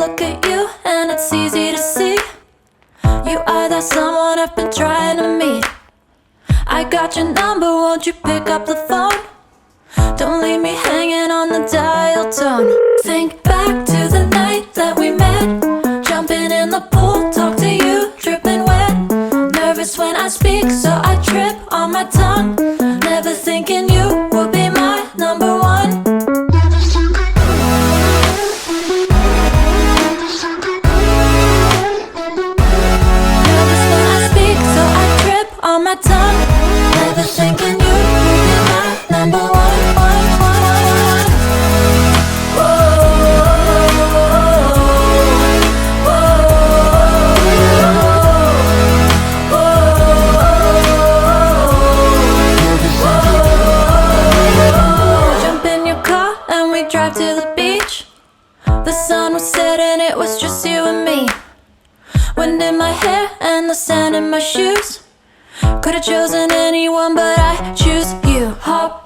look at you and it's easy to see you are that someone I've been trying to meet. I got your number, won't you pick up the phone? Don't leave me hanging on the dial tone. Think back to the night that we met, jumping in the pool, talk to you, dripping wet. Nervous when I speak, so I trip on my tongue. Never thinking you would be my number one. Nervous when I speak, so I trip on my tongue. Never thinking you would be my number one. Drive to the beach. The sun was setting, it was just you and me. Wind in my hair and the sand in my shoes. Could've chosen anyone, but I choose you. Hop